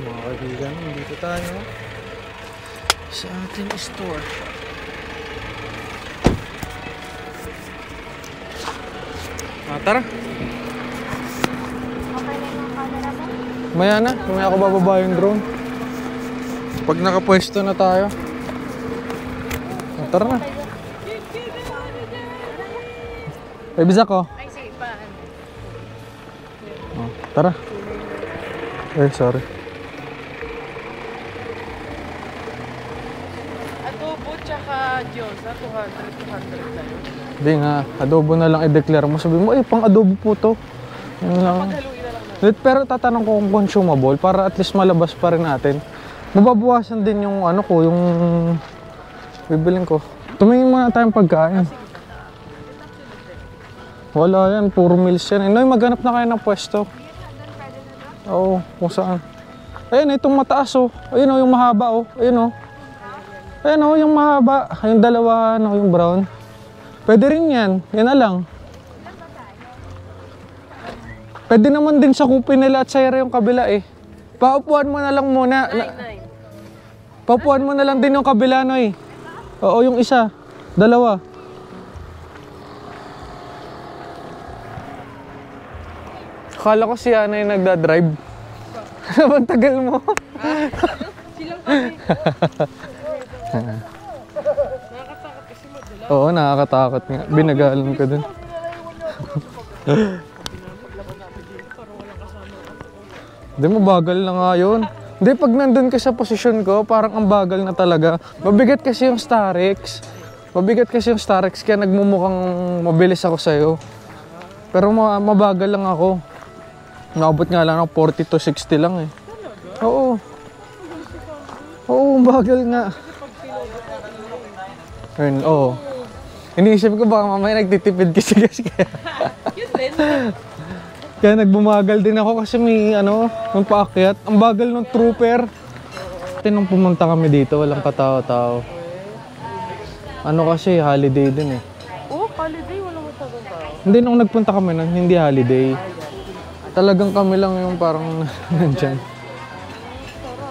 Mga kaibigan, dito tayo sa ating store. Tara. Maya na, may ako bababa yung drone. Pag nakapwesto na tayo. Tara na. Bisa ko. Tara. Sorry. Adobo tsaka Diyosa, 200 tayo. Hindi nga, adobo na lang i-declare mo. Sabi mo, pang adobo po to. Yun lang. Paghaluin na lang. Pero tatanong ko kung consumable para at least malabas pa rin natin. Mababawasan din yung ano ko, yung bibiling ko. Tumingin muna tayong pagkain. Wala yan, puro meals yan. Noy, maghanap na kayo ng pwesto. Oo, kung saan. Ayun, itong mataas oh. Ayun oh, yung mahaba oh. Ayun oh. Ayun oh, yung mahaba. Yung dalawa, ano, yung brown. Pwede rin yan. Yan na lang. Pwede naman din sa kupin nila at sayra yung kabila eh. Paupuan mo na lang muna. Paupuan mo na lang din yung kabila, Noy. Oo, yung isa. Dalawa. Akala ko si Ana yung nagdadrive. Ano tagal mo? Silang kami. Nakakatakot kasi madala. Oo, nakakatakot nga. Binagalan ko dun. Hindi, mabagal na nga yun. Hindi, pag nandun ka sa posisyon ko, parang ang bagal na talaga. Mabigat kasi yung Starex. Kaya nagmumukhang mabilis ako sa'yo. Pero mabagal lang ako. Naabot nga lang ng 40 to 60 lang eh. Oo. Oo, bagal nga. Ayun, oo. Iniisip ko baka mamaya nagtitipid kasi kaya. Yun din. Kaya nagbumagal din ako kasi may ano, yung paakyat. Ang bagal ng trooper. Nung pumunta kami dito, walang katao-tao. Ano kasi, holiday din eh. Oh, holiday, walang masyadong tao. Hindi, nung nagpunta kami nun, hindi holiday. Talagang kami lang yung parang nandyan.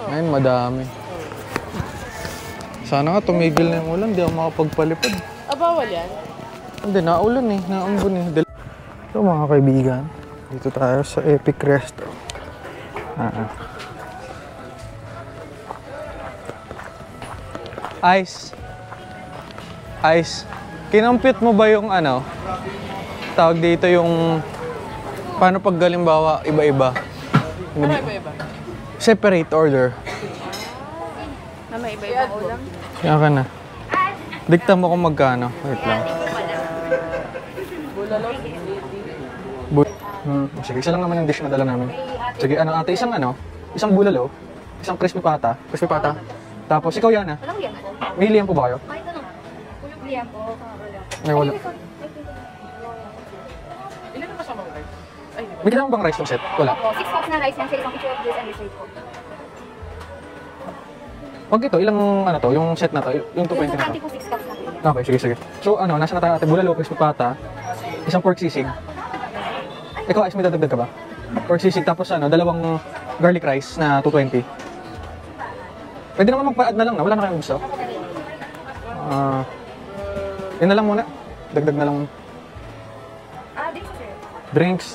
Ngayon, madami. Sana nga tumigil na yung ulan, di ako makapagpalipad. Bawal yan? Hindi, naulan eh, naambon eh. So mga kaibigan, dito tayo sa Epic Resto. Ice. Kinampit mo ba yung ano? Tawag dito yung... Paano pag galimbawa, iba-iba? Ano iba-iba? Separate order. Na may iba-iba ulam? Yan ka na. Dikta mo kung magkano. Wait lang. Sige, isa lang naman yung dish na dala namin. Sige, ano ate, isang bulalo, isang crispy pata. Tapos, ikaw yan Walang liyan po. May liyan po ba kayo? Kahit ano. Walang liyan po. May wala. Ilan ang kasama mo rice? Ay, di ba? May kailangan bang rice ng set? Wala. 6 cups na rice and isang picture of this and this po. Wag ito, ilang ano to, yung set na to, yung 220 Yung na to. 220 po 6 cups na po. Okay, sige. So, nasa na tayo ate, bulalo, crispy pata, isang pork sisig. Ikaw, Ice, may dadagdag ka ba? Pork sisig, tapos dalawang garlic rice na 220. Pwede naman magpa-add na lang na, wala na kayong gusto. Yun na lang muna. Dagdag na lang. Drinks sir. Drinks.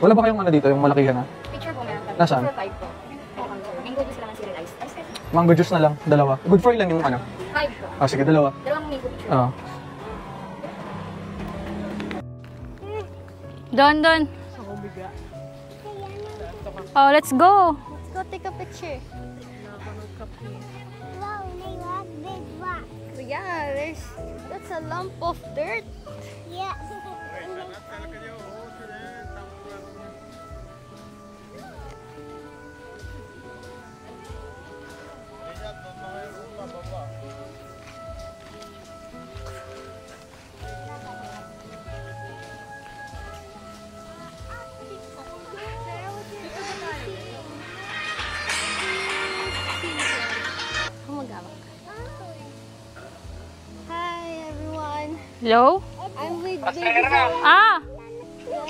Wala ba kayong dito, yung malakihan na? Picture po meron kami. Nasaan? Picture 5 po. Mango juice lang ang cereal ice. Mango juice na lang, dalawa. Good for ilan yung 5 po. sige, dalawa. Dalawang mango picture. Oo. Don. Oh, let's go. Let's go take a picture. Wow, may rock, big rock. Yeah, that's a lump of dirt. Yeah. Hi everyone. Hello? I'm with Pasera na. Ah!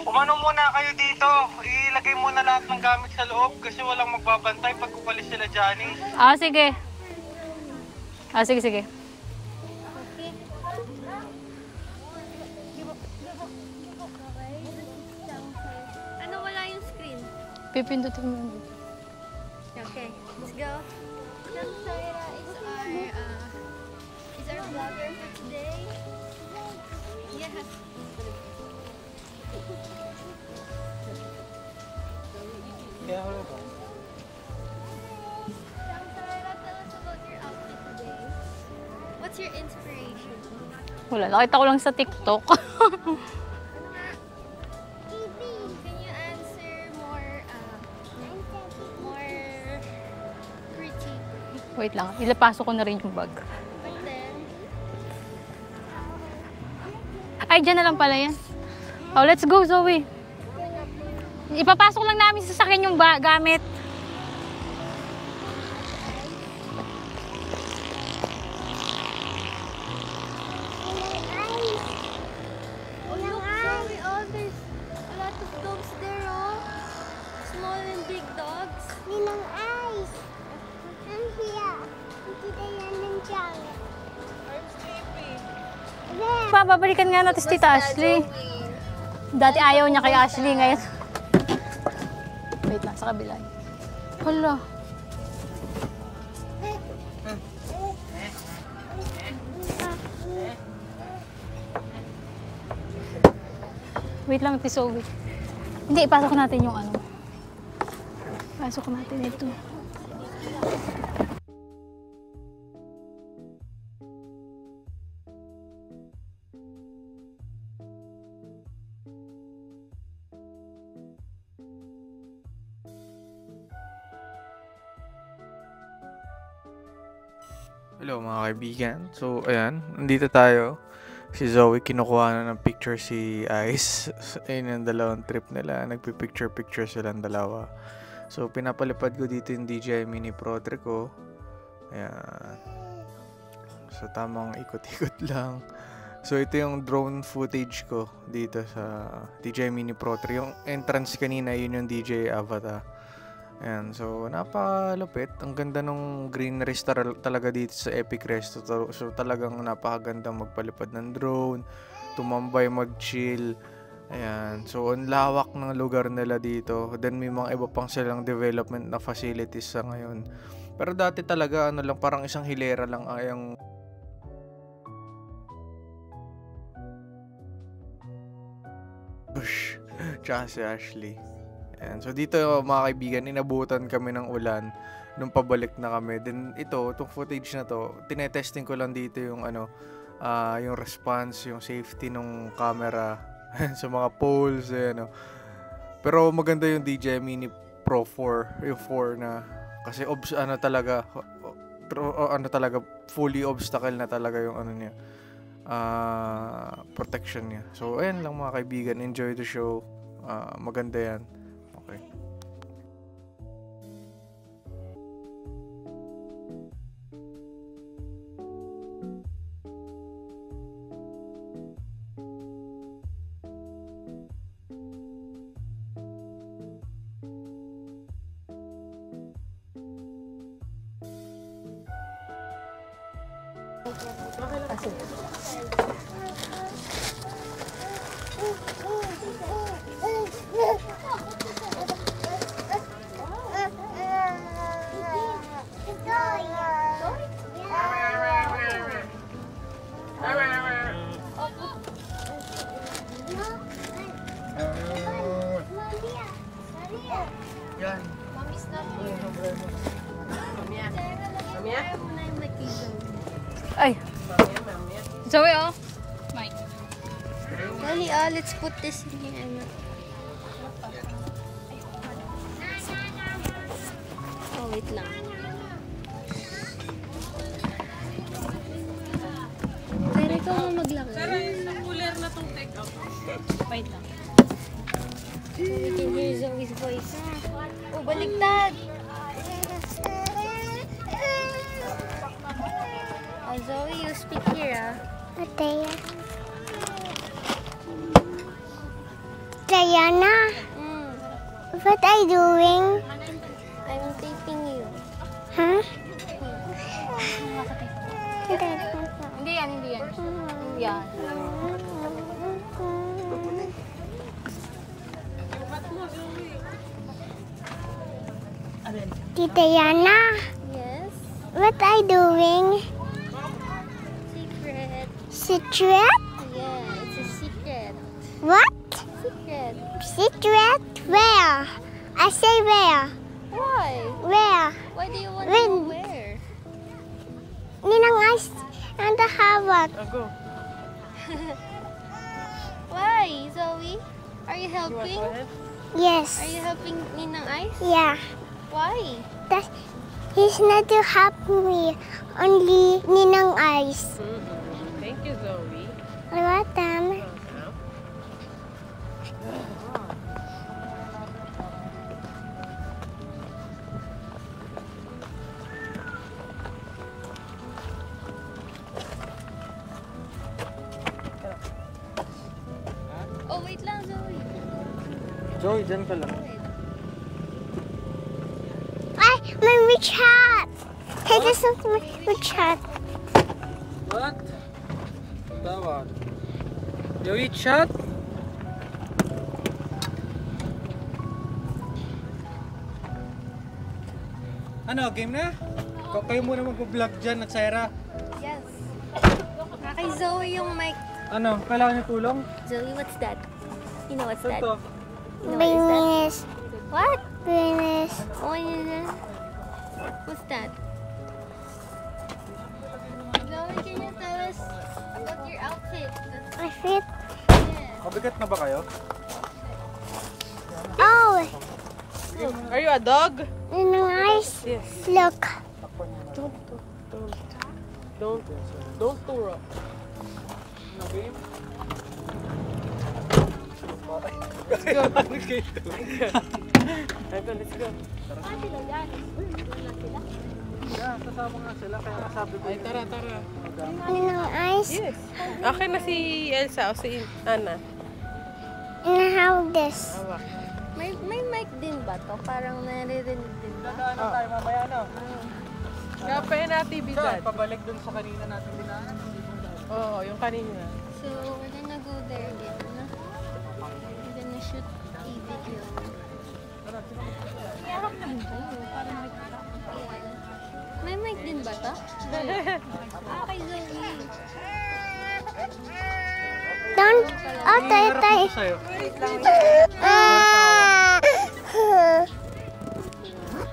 Umano muna kayo dito. ilagay muna lahat ng gamit sa loob kasi walang magbabantay pag upalis sila Janice. Sige. Sige. Ano wala yung screen? Pipindutin mo yun. Okay, let's go. Samsaira is our vlogger for today. Yes. Samsaira, tell us about your outfit today. What's your inspiration? Wala, nakita ko lang sa TikTok. Can you answer more pretty? Wait lang, ilapasok ko na rin yung bag. But then, Ay, dyan na lang pala yan. Oh, let's go, Zoe. Ipapasok lang namin sa sakin yung gamit. oh look, Zoe, oh, there's a lot of dogs there, oh. Small and big dogs. Ninang eyes. I'm here. Hindi na yan ng jacket. Babalikan nga natin si Tita Ashley. Dati ayaw niya kay Ashley, ngayon. Wait lang, sa kabila. Hala. Wait lang, Ate Zoe. Hindi, ipasok natin yung ano. Pasok natin ito. Hello mga kaibigan. So ayan, nandito tayo. Si Zoe, kinukuha na ng picture si Ice. Ayun yung dalawang trip nila. Nagpipicture-picture silang dalawa. So pinapalipad ko dito yung DJI Mini Pro 3 ko. Ayan. So tamang ikot-ikot lang. So ito yung drone footage ko dito sa DJI Mini Pro 3. Yung entrance kanina, yun yung DJI Avatar. Ayan, so napalupit. Ang ganda nung greenery talaga dito sa Epic Resto. So talagang napakaganda magpalipad ng drone, tumambay, mag-chill. Ayan, so ang lawak ng lugar nila dito. Then may mga iba pang silang development na facilities sa ngayon. Pero dati talaga ano lang, parang isang hilera lang ang push. Tsaka si Ashley. Ayan. So dito mga kaibigan, inabutan kami ng ulan nung pabalik na kami. Then itong footage na to, tinetesting ko lang dito yung yung response, yung safety ng camera sa mga poles, Pero maganda yung DJI Mini Pro 4, yung 4 na kasi talaga fully obstacle na talaga yung niya. Protection niya. So ayan lang mga kaibigan, enjoy the show. Maganda yan. Okay. Ay. Zoe, oh. Mike. Dali, let's put this in here. Oh, wait lang. Pero ikaw mo maglakad. Cooler na tong take out. Wait lang. We can hear Zoe's voice. Oh, baligtad! Oh, Zoe, you speak here, Ataya. Tayana. What are you doing? I'm taping you. Huh? Hindi yan, hindi yan. Hindi yan. Tita Yana, Yes. what are you doing? Secret. Secret? Yeah, it's a secret. What? Secret. Secret? Where? I say where? Why? Where? Why do you want to When? know where? Ninang Ice and the Harvard. Why, Zoe? Are you helping? Yes. Are you helping Ninang Ice? Yeah. Why? That he's not to help me. Only Ninang Ice. Thank you, Zoe. Welcome. Oh, wait lang, Zoe. Joey, dyan ka lang. Ay, may WeChat. Hey, this is my WeChat. What? Tawag. Joey, chat? Ano, game na? Kayo muna mag-vlog dyan at Sarah. Yes. Kay Zoe yung mic. Ano, kailangan niyo tulong? Zoe, what's that? You know what's Saan that? to? You know what is that? Venus. What? Venus. Oh, yeah. What's that? Zoe, can you tell us about your outfit? I fit. Mabigat na ba kayo? Oh, Are you a dog? Ninang Ice. Yes. Look. Don't throw. Let's go. Yeah, kasama nga sila, kaya nasabi ko. Ay, tara. Ninang Ice. Yes. Akin na si Elsa o si Anna. And how this? Hawak. May mic din ba to? Parang naririnig din ba? Dadaanan tayo mamaya, no? Kapay na TV Saan? dad. Pabalik dun sa kanina natin dinaanan. Oo, yung kanina. So, we're gonna go there again, no? We're gonna shoot a video. May mic din ba to? Okay, Zoe. Don't. Oh, tay, tay. Ito sa'yo.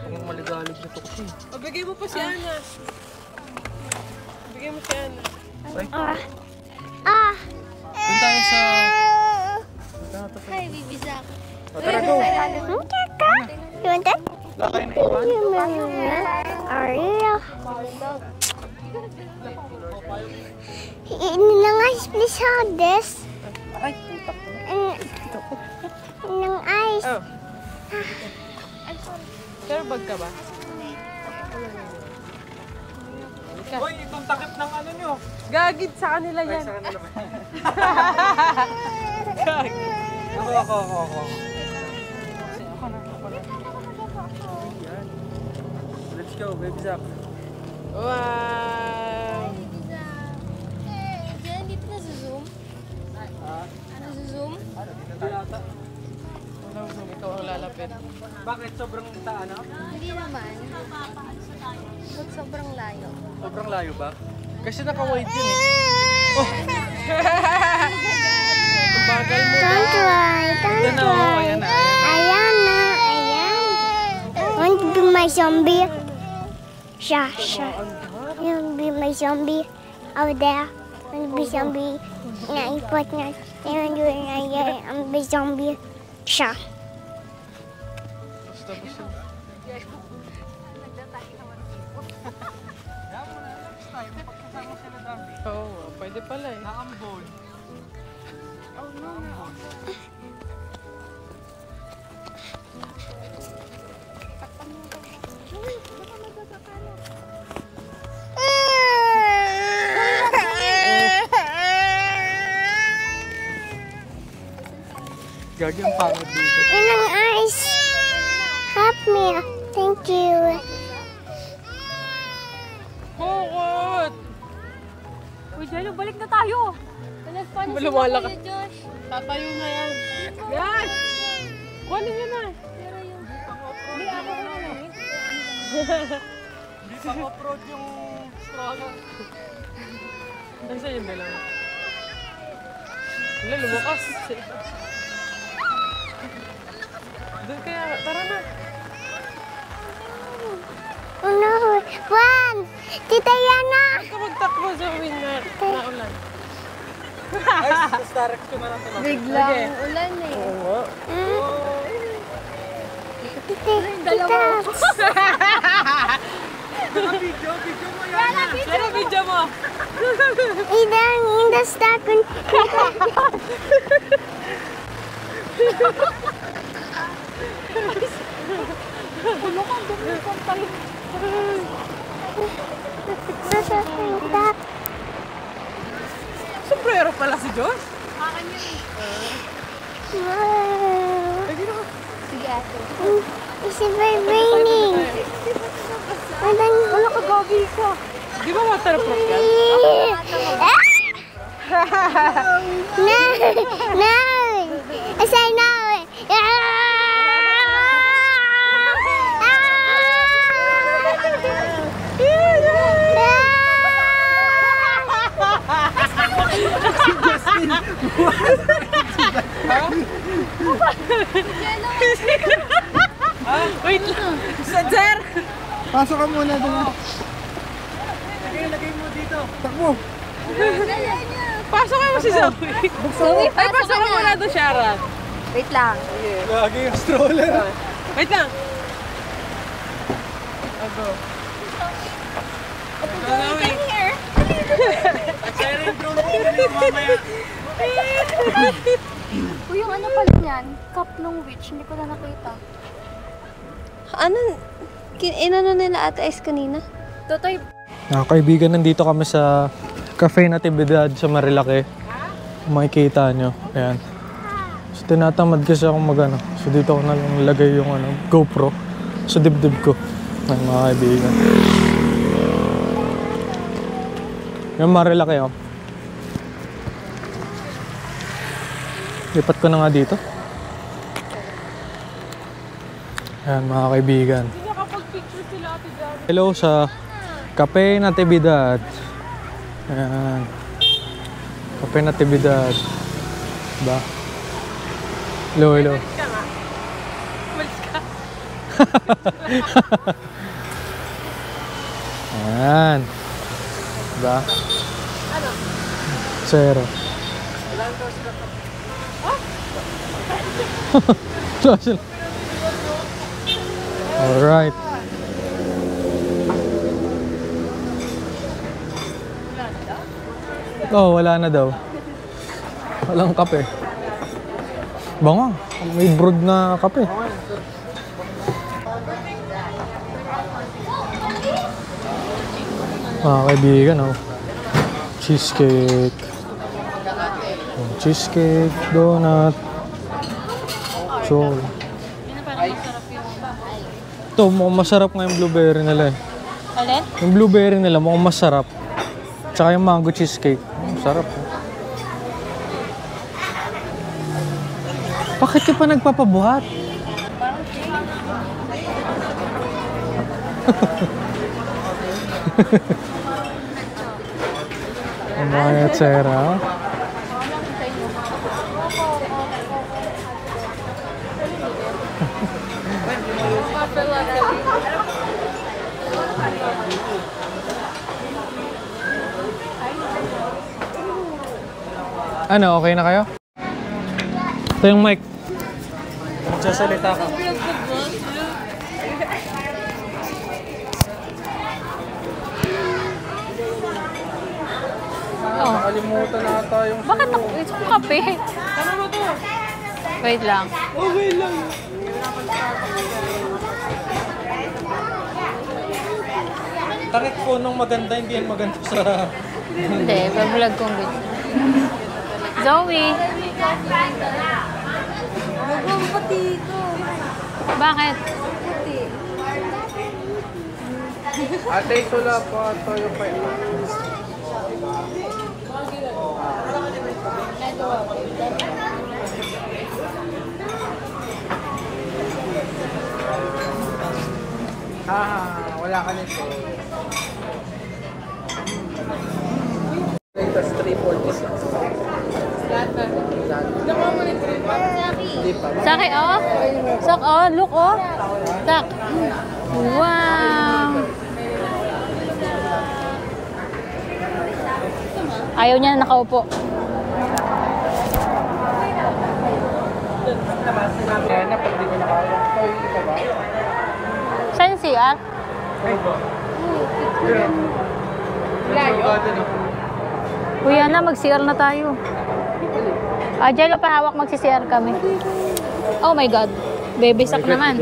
Ang maligalig na tuksi. O, bigay mo pa si Anna. Bigay mo si Anna. Doon tayo sa... Hi, Bibi Zach. Tara, go! You want that? Lakayin na iwan. Are you? Ninang Ice, please hold this. Ay, putak. Ninang Ice. Oh. Sir, bag ka ba? Hoy, itong takip ng ano nyo. Gagid sa kanila Ay, yan. sa kanila ba? Gagid. Ako. Let's go, baby Zach. Wow! Bibi Zach. Diyan, dito na sa Zoom. Zoom? Hindi ata. Walang zoom, ikaw ang lalapit. Bakit sobrang ano? Hindi naman. Ba't sobrang layo? Sobrang layo ba? Kasi naka-wide yun eh. Ang bagal mo na. Don't try. Don't Yan na, oh, try. ayan na. Ayan na. Ayan. Want to be my zombie? Sha. You want to be my zombie over there? Want to be zombie? Naipot na. You want to be zombie? Sha. Basta. Oo, pwede pala eh. Naambol. Gagi ang pangit dito. Ninang Ice. me. Thank you. Bukod! Uy, Jello, balik na tayo. Malumala ka. Tatayo na yan. Yan! Kuhanin nyo na. Hindi, ako ko na lang. Hindi pa off-road yung stroller. Nasaan yung dalawa? Wala, lumakas. Doon kaya, tara na. Oh no. Juan! Tita Yana! Huwag ka magtakbo sa wind na ulan. Ay, sa Starex ko na lang ito. Biglang Ulan eh. Oo. Tita. Pero video mo. Idang indas takon. Sombrero pala si Josh. Sige ate. It's raining. Wala ka gagi ka. Di ba waterproof yan? No, no. I say no. Wait lang. Sir! Pasok ka muna doon. Lagay mo dito. Takbo. Pasok mo si Zoe. Zoe, Ay, pasok ka muna doon, Sharon. Wait lang. Lagi yung stroller. Wait lang. Go. Zoe. Sa'yo rin drone ko mamaya. Uy, yung ano pala niyan? Cup ng witch. Hindi ko na nakita. Ano? Inano nila Ate Ice kanina? Totoy, Kaibigan, nandito kami sa Cafe Natividad sa Marilake. Makikita nyo. Ayan. So, tinatamad kasi akong magano. So, dito ko na lang lagay yung GoPro sa dibdib ko. Ay, mga kaibigan. Yung Marilake, oh. Lipat ko na nga dito. Ayan, mga kaibigan. Nakapag-picture sila ate dyan. Hello sa Cafe Natividad. Ayan. Cafe Natividad. Diba? Hello, hello. Umalis ka nga. Umalis ka. Ayan. Diba? Ano? Zero. Alright. Oh, wala na daw. Walang kape. Bango. May brewed na kape. Mga kaibigan, oh. Cheesecake. Oh, cheesecake, donut. So, ito, mukhang masarap nga yung blueberry nila eh. Alin? Yung blueberry nila mukhang masarap. Tsaka yung mango cheesecake. Masarap. Bakit ka pa nagpapabuhat? Ang mga tsera. Ano, okay na kayo? Ito yung mic. Magsasalita ka. Nakalimutan na ata yung... Bakit ako? Ito ko kape. Tama mo to. Wait lang. Okay lang. Tarik ko nung maganda, hindi yan maganda sa... Hindi, babulag kong good. Zoe! Nagpapati ito. Bakit? Puti. Ate, sula po. Toyo pa ito. Wala ka nito. Latest 346. Nakuha mo ni Trip. Hindi pa. Saki, oh. Sak, oh. Look, oh. Sak. Wow. Ayaw niya na nakaupo. Kaya na, pag di ko nakaya. Toyo ka ba? Saan siya? Layo. Kuya na, mag-CR na tayo. Jello, pahawak mag-CR kami. Oh my God. Baby sak naman.